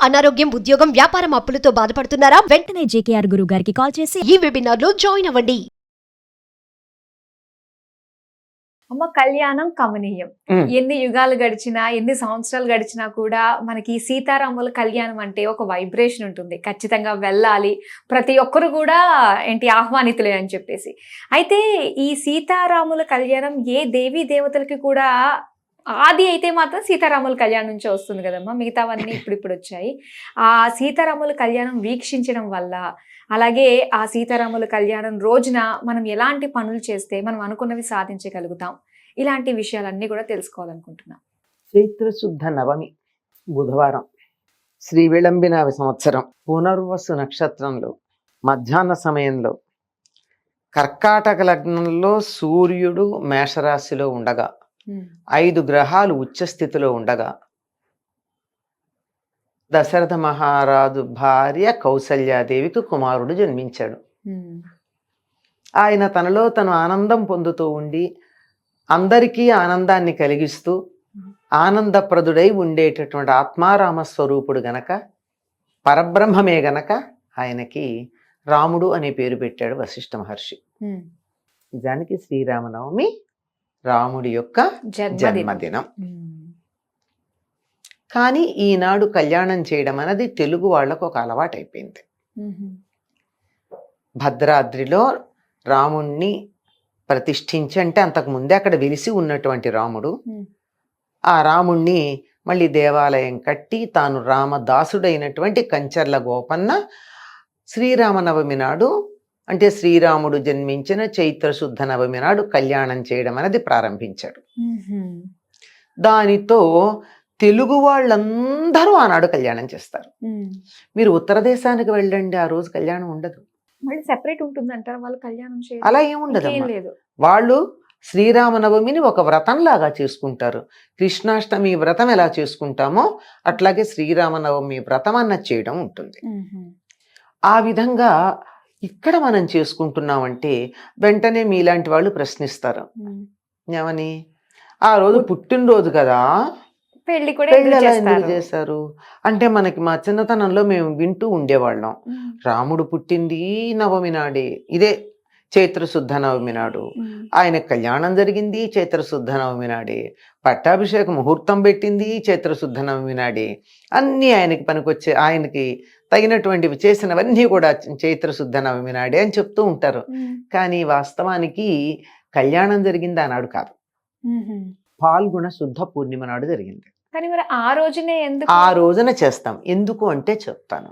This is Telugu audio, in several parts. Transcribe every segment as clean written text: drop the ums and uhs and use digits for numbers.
అనారోగ్యం, ఉద్యోగం, వ్యాపారం అప్పులతో బాధపడుతున్నారా? వెంటనే జేకేఆర్ గురువు గారికి కాల్ చేసి ఈ వెబినార్ లో జాయిన్ అవ్వండి. అమ్మ, కళ్యాణం కమనీయం. ఎన్ని యుగాలు గడిచినా, ఎన్ని సంవత్సరాలు గడిచినా కూడా మనకి సీతారాముల కళ్యాణం అంటే ఒక వైబ్రేషన్ ఉంటుంది. ఖచ్చితంగా వెళ్ళాలి, ప్రతి ఒక్కరు కూడా ఏంటి ఆహ్వానితులే అని చెప్పేసి. అయితే ఈ సీతారాముల కళ్యాణం ఏ దేవీ దేవతలకి కూడా ఆది అయితే మాత్రం సీతారాముల కళ్యాణం నుంచే వస్తుంది కదమ్మా. మిగతావన్నీ ఇప్పుడు వచ్చాయి. ఆ సీతారాముల కళ్యాణం వీక్షించడం వల్ల, అలాగే ఆ సీతారాముల కళ్యాణం రోజున మనం ఎలాంటి పనులు చేస్తే మనం అనుకున్నవి సాధించగలుగుతాం, ఇలాంటి విషయాలన్నీ కూడా తెలుసుకోవాలనుకుంటున్నాం. చైత్ర శుద్ధ నవమి బుధవారం, శ్రీ విళంబినావి సంవత్సరం, పునర్వసు నక్షత్రంలో మధ్యాహ్న సమయంలో కర్కాటక లగ్నంలో సూర్యుడు మేషరాశిలో ఉండగా 5 గ్రహాలు ఉచ్చస్థితిలో ఉండగా దశరథ మహారాజు భార్య కౌసల్యాదేవికి కుమారుడు జన్మించాడు. ఆయన తనలో తను ఆనందం పొందుతూ ఉండి అందరికీ ఆనందాన్ని కలిగిస్తూ ఆనందప్రదుడై ఉండేటటువంటి ఆత్మారామ స్వరూపుడు గనక, పరబ్రహ్మమే గనక ఆయనకి రాముడు అనే పేరు పెట్టాడు వశిష్ఠ మహర్షి. నిజానికి శ్రీరామనవమి రాముడి యొక్క జన్మదినం. కానీ ఈనాడు కళ్యాణం చేయడం అనేది తెలుగు వాళ్లకు ఒక అలవాటు అయిపోయింది. భద్రాద్రిలో రాముణ్ణి ప్రతిష్ఠించి, అంటే అంతకు ముందే అక్కడ వెలిసి ఉన్నటువంటి రాముడు, ఆ రాముణ్ణి మళ్ళీ దేవాలయం కట్టి తాను రామదాసుడైనటువంటి కంచర్ల గోపన్న శ్రీరామనవమి నాడు, అంటే శ్రీరాముడు జన్మించిన చైత్ర శుద్ధ నవమి నాడు కళ్యాణం చేయడం అనేది ప్రారంభించాడు. దానితో తెలుగు వాళ్ళందరూ ఆనాడు కళ్యాణం చేస్తారు. మీరు ఉత్తర దేశానికి వెళ్ళండి, ఆ రోజు కళ్యాణం ఉండదు. మళ్ళీ సెపరేట్ ఉంటుంది అంటారు వాళ్ళు కళ్యాణం చేయడం. అలా ఏముండదు. వాళ్ళు శ్రీరామనవమిని ఒక వ్రతం లాగా చేసుకుంటారు. కృష్ణాష్టమి వ్రతం ఎలా చేసుకుంటామో అట్లాగే శ్రీరామనవమి వ్రతం అన్నది చేయడం ఉంటుంది. ఆ విధంగా ఇక్కడ మనం చేసుకుంటున్నామంటే వెంటనే మీలాంటి వాళ్ళు ప్రశ్నిస్తారు, ఏమని, ఆ రోజు పుట్టినరోజు కదా, పెళ్లి ఎలా ఎందుకు చేశారు అంటే, మనకి మా చిన్నతనంలో మేము వింటూ ఉండేవాళ్ళం, రాముడు పుట్టింది నవమి నాడే, ఇదే చైత్ర శుద్ధ నవమి నాడు, ఆయన కళ్యాణం జరిగింది చైత్ర శుద్ధ నవమి నాడే, పట్టాభిషేక ముహూర్తం పెట్టింది చైత్ర శుద్ధ నవమి నాడే, అన్నీ ఆయనకి పనికొచ్చే, ఆయనకి తగినటువంటివి చేసినవన్నీ కూడా చైత్ర శుద్ధ నవమి నాడే అని చెప్తూ ఉంటారు. కానీ వాస్తవానికి కళ్యాణం జరిగింది ఆనాడు కాదు, పాల్గొన శుద్ధ పూర్ణిమ నాడు జరిగింది. కానీ మరి ఆ రోజునే ఎందుకు, ఆ రోజున చేస్తాం. ఎందుకు అంటే చెప్తాను.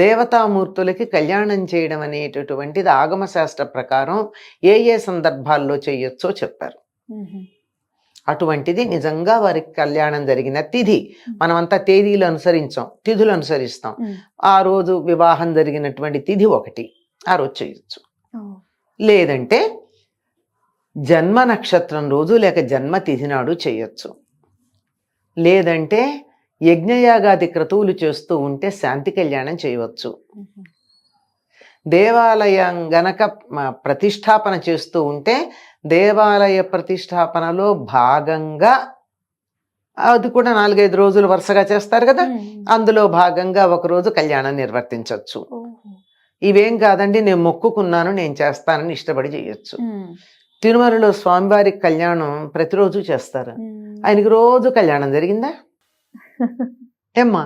దేవతామూర్తులకి కళ్యాణం చేయడం అనేటటువంటిది ఆగమ శాస్త్ర ప్రకారం ఏ ఏ సందర్భాల్లో చేయొచ్చో చెప్పారు. అటువంటిది నిజంగా వారికి కళ్యాణం జరిగిన తిథి, మనమంతా తేదీలు అనుసరించాం, తిథులు అనుసరిస్తాం. ఆ రోజు వివాహం జరిగినటువంటి తిథి ఒకటి, ఆ రోజు చేయొచ్చు. లేదంటే జన్మ నక్షత్రం రోజు లేక జన్మ తిథి నాడు చేయొచ్చు. లేదంటే యజ్ఞయాగాది క్రతువులు చేస్తూ ఉంటే శాంతి కళ్యాణం చేయవచ్చు. దేవాలయం గనక ప్రతిష్టాపన చేస్తూ ఉంటే దేవాలయ ప్రతిష్టాపనలో భాగంగా, అది కూడా 4-5 రోజులు వరుసగా చేస్తారు కదా, అందులో భాగంగా ఒకరోజు కళ్యాణం నిర్వర్తించవచ్చు. ఇవేం కాదండి, నేను మొక్కుకున్నాను నేను చేస్తానని ఇష్టపడి చేయొచ్చు. తిరుమలలో స్వామివారి కళ్యాణం ప్రతిరోజు చేస్తారు. ఆయనకి రోజు కళ్యాణం జరిగిందా? ఏమ్మా,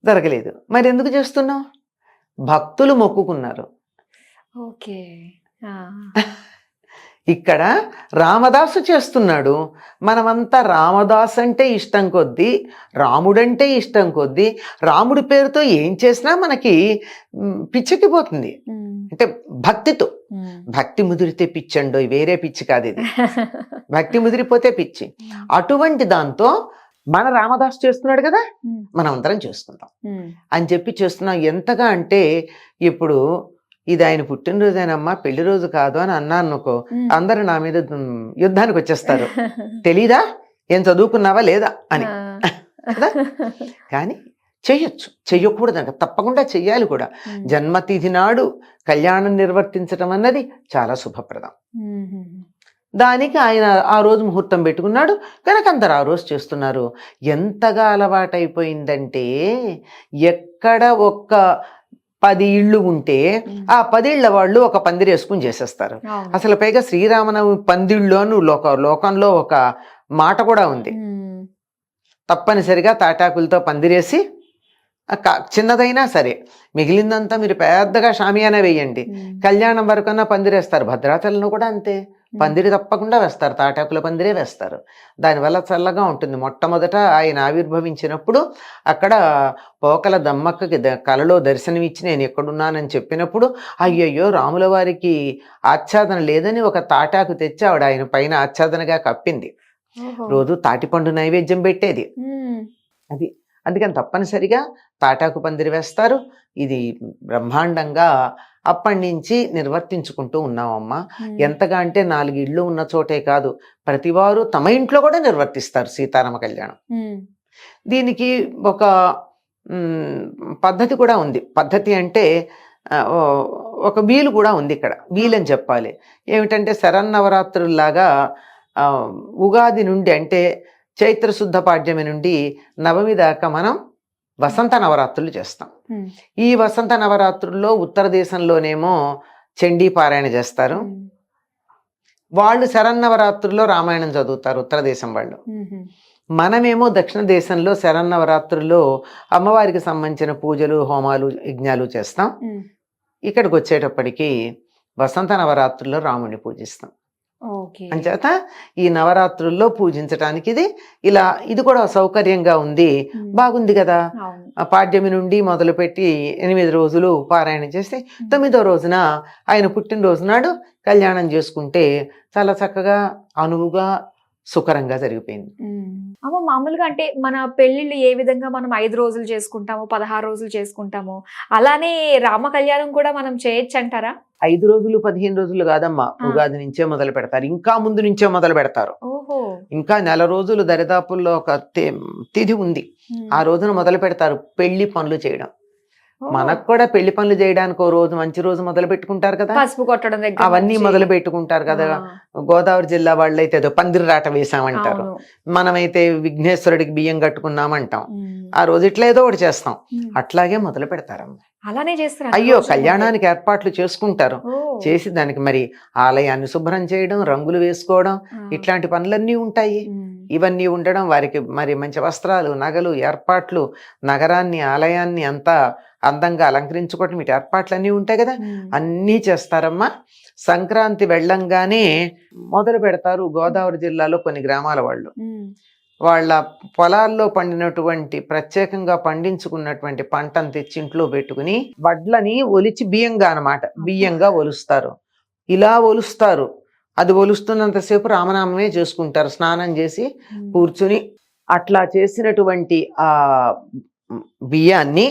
జరగలేదు. మరి ఎందుకు చేస్తున్నావు? భక్తులు మొక్కుకున్నారు. ఓకే. ఇక్కడ రామదాసు చేస్తున్నాడు. మనమంతా రామదాస్ అంటే ఇష్టం కొద్దీ, రాముడంటే ఇష్టం కొద్దీ, రాముడి పేరుతో ఏం చేసినా మనకి పిచ్చెక్కిపోతుంది. అంటే భక్తితో, భక్తి ముదిరితే పిచ్చండో, వేరే పిచ్చి కాదు ఇది, భక్తి ముదిరిపోతే పిచ్చి. అటువంటి దాంతో మన రామదాసు చేస్తున్నాడు కదా, మనం అందరం చేసుకుందాం అని చెప్పి చేస్తున్నాం. ఎంతగా అంటే ఇప్పుడు ఇది ఆయన పుట్టినరోజేనమ్మా, పెళ్లి రోజు కాదు అని అన్నాను అనుకో, అందరూ నా మీద యుద్ధానికి వచ్చేస్తారు. తెలీదా, ఏం చదువుకున్నావా లేదా అని కదా. కానీ చెయ్యొచ్చు, చెయ్యకూడదు తప్పకుండా చెయ్యాలి కూడా. జన్మతిథి నాడు కళ్యాణం నిర్వర్తించడం అన్నది చాలా శుభప్రదం. దానికి ఆయన ఆ రోజు ముహూర్తం పెట్టుకున్నాడు కనుక అందరు ఆ రోజు చేస్తున్నారు. ఎంతగా అలవాటైపోయిందంటే ఎక్కడ ఒక్క 10 ఇళ్ళు ఉంటే ఆ 10 ఇళ్ళ వాళ్ళు ఒక పందిరేసుకుని చేసేస్తారు. అవును. అసలు పైగా శ్రీరామనవమి పందిళ్ళు అని లోకంలో ఒక మాట కూడా ఉంది. తప్పనిసరిగా తాటాకులతో పందిరేసి చిన్నదైనా సరే మిగిలిందంతా మీరు పెద్దగా షామియానా వేయండి, కళ్యాణం వరకన్నా పందిరేస్తారు. భద్రాచలంలో కూడా అంతే, పందిరి తప్పకుండా వేస్తారు, తాటాకుల పందిరే వేస్తారు. దానివల్ల చల్లగా ఉంటుంది. మొట్టమొదట ఆయన ఆవిర్భవించినప్పుడు అక్కడ పోకల దమ్మక్కకి కలలో దర్శనమిచ్చి నేను ఎక్కడున్నానని చెప్పినప్పుడు అయ్యయ్యో రాముల వారికి ఆచ్ఛాదన లేదని ఒక తాటాకు తెచ్చి ఆవిడ ఆయన పైన ఆచ్ఛాదనగా కప్పింది. రోజు తాటిపండు నైవేద్యం పెట్టేది అది. అందుకని తప్పనిసరిగా తాటాకు పందిరి వేస్తారు. ఇది బ్రహ్మాండంగా అప్పటి నుంచి నిర్వర్తించుకుంటూ ఉన్నామమ్మా. ఎంతగా అంటే 4 ఇళ్ళు ఉన్న చోటే కాదు, ప్రతివారు తమ ఇంట్లో కూడా నిర్వర్తిస్తారు సీతారామ కళ్యాణం. దీనికి ఒక పద్ధతి కూడా ఉంది. పద్ధతి అంటే ఒక వీలు కూడా ఉంది ఇక్కడ, వీలని చెప్పాలి. ఏమిటంటే శరన్నవరాత్రుల్లాగా ఉగాది నుండి అంటే చైత్రశుద్ధ పాడ్యమి నుండి నవమి దాకా మనం వసంత నవరాత్రులు చేస్తాం. ఈ వసంత నవరాత్రుల్లో ఉత్తర దేశంలోనేమో చండీ పారాయణ చేస్తారు. వాళ్ళు శరన్నవరాత్రుల్లో రామాయణం చదువుతారు ఉత్తర దేశం వాళ్ళు. మనమేమో దక్షిణ దేశంలో శరన్నవరాత్రుల్లో అమ్మవారికి సంబంధించిన పూజలు, హోమాలు, యజ్ఞాలు చేస్తాం. ఇక్కడికి వచ్చేటప్పటికి వసంత నవరాత్రుల్లో రాముడిని పూజిస్తాం. అంచేత ఈ నవరాత్రుల్లో పూజించటానికి ఇది కూడా సౌకర్యంగా ఉంది, బాగుంది కదా. పాడ్యమి నుండి మొదలుపెట్టి 8 రోజులు పారాయణ చేసి 9వ రోజున ఆయన పుట్టినరోజు నాడు కళ్యాణం చేసుకుంటే చాలా చక్కగా అనువుగా సుకరంగా జరిగిపోయింది. అమ్మ మామూలుగా అంటే మన పెళ్లిళ్ళు ఏ విధంగా మనం 5 రోజులు చేసుకుంటాము, 16 రోజులు చేసుకుంటాము, అలానే రామ కళ్యాణం కూడా మనం చేయొచ్చు అంటారా? 5 రోజులు 15 రోజులు కాదమ్మా, ఉగాది నుంచే మొదలు పెడతారు, ఇంకా ముందు నుంచే మొదలు పెడతారు. ఇంకా నెల రోజులు దరిదాపుల్లో ఒక తిథి ఉంది, ఆ రోజున మొదలు పెడతారు పెళ్లి పనులు చేయడం. మనకు కూడా పెళ్లి పనులు చేయడానికి ఓ రోజు మంచి రోజు మొదలు పెట్టుకుంటారు కదా, పసుపు కొట్టడం అవన్నీ మొదలు పెట్టుకుంటారు కదా. గోదావరి జిల్లా వాళ్ళు అయితే ఏదో పందిరి రాట వేసామంటారు, మనమైతే విఘ్నేశ్వరుడికి బియ్యం కట్టుకున్నామంటాం. ఆ రోజు ఇట్లా ఏదో ఒకటి చేస్తాం, అట్లాగే మొదలు పెడతారమ్మ. అలానే చేస్తారు. అయ్యో కళ్యాణానికి ఏర్పాట్లు చేసుకుంటారు, చేసి దానికి మరి ఆలయాన్ని శుభ్రం చేయడం, రంగులు వేసుకోవడం, ఇట్లాంటి పనులన్నీ ఉంటాయి. ఇవన్నీ ఉండడం, వారికి మరి మంచి వస్త్రాలు, నగలు, ఏర్పాట్లు, నగరాన్ని, ఆలయాన్ని అంతా అందంగా అలంకరించుకోవటం, ఇటు ఏర్పాట్లన్నీ ఉంటాయి కదా, అన్నీ చేస్తారమ్మా. సంక్రాంతి వెళ్ళంగానే మొదలు పెడతారు గోదావరి జిల్లాలో కొన్ని గ్రామాల వాళ్ళు. వాళ్ళ పొలాల్లో పండినటువంటి ప్రత్యేకంగా పండించుకున్నటువంటి పంటను తెచ్చి ఇంట్లో పెట్టుకుని వడ్లని ఒలిచి బియ్యంగా ఒలుస్తారు. ఇలా ఒలుస్తారు, అది ఒలుస్తున్నంతసేపు రామనామమే చేసుకుంటారు, స్నానం చేసి కూర్చుని. అట్లా చేసినటువంటి ఆ బియ్యాన్ని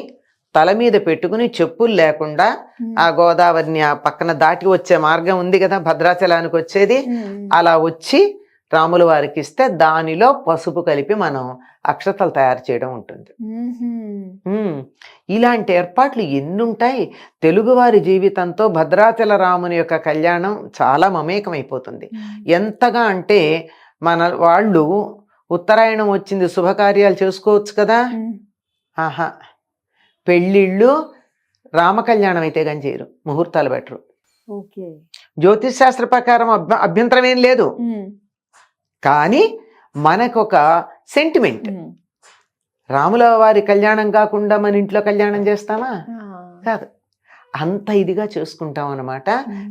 తల మీద పెట్టుకుని చెప్పులు లేకుండా ఆ గోదావరిని ఆ పక్కన దాటి వచ్చే మార్గం ఉంది కదా భద్రాచలానికి వచ్చేది, అలా వచ్చి రాముల వారికి ఇస్తే దానిలో పసుపు కలిపి మనం అక్షతలు తయారు చేయడం ఉంటుంది. ఇలాంటి ఏర్పాట్లు ఎన్నుంటాయి. తెలుగువారి జీవితంతో భద్రాచల రాముని యొక్క కళ్యాణం చాలా మమేకమైపోతుంది. ఎంతగా అంటే మన వాళ్ళు ఉత్తరాయణం వచ్చింది, శుభకార్యాలు చేసుకోవచ్చు కదా, ఆహా పెళ్ళిళ్ళు రామకళ్యాణం అయితే కానీ చేయరు, ముహూర్తాలు పెట్టరు. జ్యోతిష్ శాస్త్ర ప్రకారం అభ్యంతరం ఏం లేదు, కానీ మనకొక సెంటిమెంట్, రాముల వారి కళ్యాణం కాకుండా మన ఇంట్లో కళ్యాణం చేస్తామా, కాదు, అంత ఇదిగా చేసుకుంటాం అన్నమాట.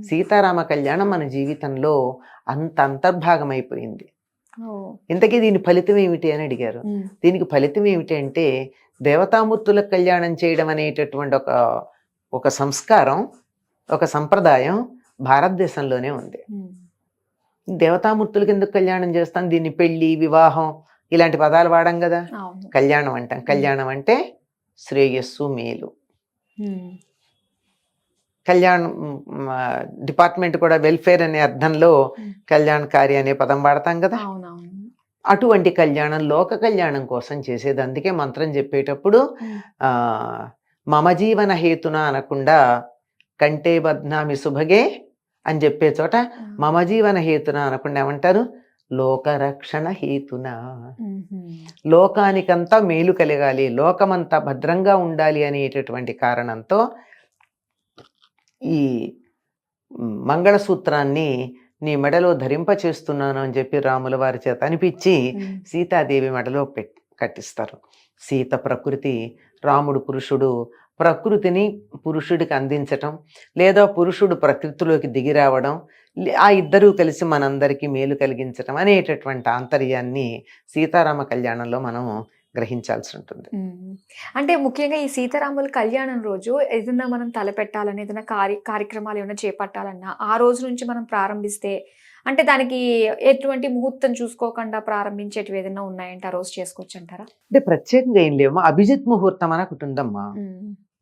సీతారామ కళ్యాణం మన జీవితంలో అంత అంతర్భాగం అయిపోయింది. ఇంతకీ దీని ఫలితం ఏమిటి అని అడిగారు. దీనికి ఫలితం ఏమిటి అంటే దేవతామూర్తుల కళ్యాణం చేయడం అనేటటువంటి ఒక సంస్కారం, ఒక సంప్రదాయం భారతదేశంలోనే ఉంది. దేవతామూర్తులకి ఎందుకు కళ్యాణం చేస్తాం, దీన్ని పెళ్లి, వివాహం ఇలాంటి పదాలు వాడాం కదా, కళ్యాణం అంటాం. కళ్యాణం అంటే శ్రేయస్సు, మేలు. కళ్యాణం డిపార్ట్మెంట్ కూడా వెల్ఫేర్ అనే అర్థంలో కళ్యాణకారి అనే పదం వాడతాం కదా. అటువంటి కళ్యాణం లోక కళ్యాణం కోసం చేసేది. అందుకే మంత్రం చెప్పేటప్పుడు మమ జీవన హేతున అనకుండా కంటే బధ్నామి సుభగే అని చెప్పే చోట మమ జీవన హేతున అనకుండా ఏమంటారు, లోకరక్షణ హేతున. లోకానికంతా మేలు కలగాలి, లోకమంతా భద్రంగా ఉండాలి అనేటటువంటి కారణంతో ఈ మంగళసూత్రాన్ని నీ మెడలో ధరింప చేస్తున్నాను అని చెప్పి రాముల వారి చేత అనిపించి సీతాదేవి మెడలో కట్టిస్తారు. సీత ప్రకృతి, రాముడు పురుషుడు. ప్రకృతిని పురుషుడికి అందించటం, లేదా పురుషుడు ప్రకృతిలోకి దిగి రావడం, ఆ ఇద్దరూ కలిసి మనందరికీ మేలు కలిగించటం అనేటటువంటి ఆంతర్యాన్ని సీతారామ కళ్యాణంలో మనం గ్రహించాల్సి ఉంటుంది. అంటే ముఖ్యంగా ఈ సీతారాముల కళ్యాణం రోజు ఏదైనా మనం తలపెట్టాలని, ఏదైనా కార్యక్రమాలు ఏమైనా చేపట్టాలన్నా ఆ రోజు నుంచి మనం ప్రారంభిస్తే, అంటే దానికి ఎటువంటి ముహూర్తం చూసుకోకుండా ప్రారంభించేటివి ఏదైనా ఉన్నాయంటే ఆ రోజు చేసుకోవచ్చు అంటారా? అంటే ప్రత్యేకంగా ఏం లేవమ్మా, అభిజిత్ ముహూర్తం అని ఒకటి ఉందమ్మా.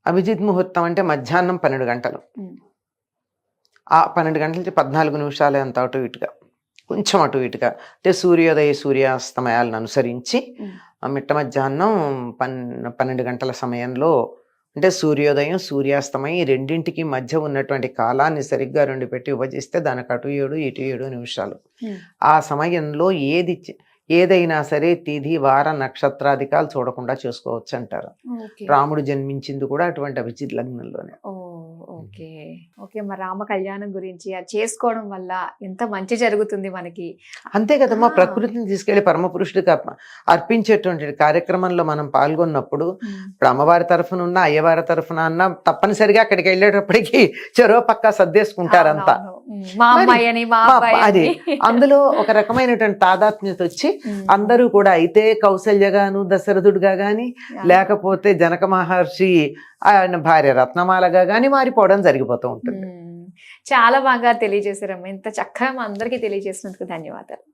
అభిజిత్ ముహూర్తం అంటే మధ్యాహ్నం 12 గంటలు. ఆ 12 గంటల నుంచి 14 నిమిషాలు అంత అటు ఇటుగా, కొంచెం అటు ఇటుగా, అంటే సూర్యోదయ సూర్యాస్తమయాలను అనుసరించి మిట్ట మధ్యాహ్నం 12 గంటల సమయంలో, అంటే సూర్యోదయం సూర్యాస్తమయం ఈ రెండింటికి మధ్య ఉన్నటువంటి కాలాన్ని సరిగ్గా 2 పెట్టి విభజిస్తే దానికి అటు 7 ఇటు 7 నిమిషాలు. ఆ సమయంలో ఏదైనా సరే తిథి వార నక్షత్రాధికాలు చూడకుండా చేసుకోవచ్చు అంటారు. రాముడు జన్మించింది కూడా అటువంటి అభిజిత్ లగ్నంలోనే. Okay okay. మరి రామ కళ్యాణం గురించి అది చేసుకోవడం వల్ల ఎంత మంచి జరుగుతుంది మనకి. అంతే కదమ్మా, ప్రకృతిని తీసుకెళ్లి పరమపురుషుడికి అర్పించేటువంటి కార్యక్రమంలో మనం పాల్గొన్నప్పుడు, ఇప్పుడు అమ్మవారి తరఫున ఉన్న అయ్యవారి తరఫున అన్న తప్పనిసరిగా అక్కడికి వెళ్ళేటప్పటికి చెరో పక్క సర్దేసుకుంటారంతా. అది అందులో ఒక రకమైనటువంటి తాదాత్మ్యత వచ్చి అందరూ కూడా, అయితే కౌసల్యగాను దశరథుడుగా గాని, లేకపోతే జనక మహర్షి ఆయన భార్య రత్నమాలగా గాని మారిపోవడం జరిగిపోతూ ఉంటుంది. చాలా బాగా తెలియజేశారమ్మా. ఇంత చక్కగా మా అందరికీ తెలియజేసినందుకు ధన్యవాదాలు.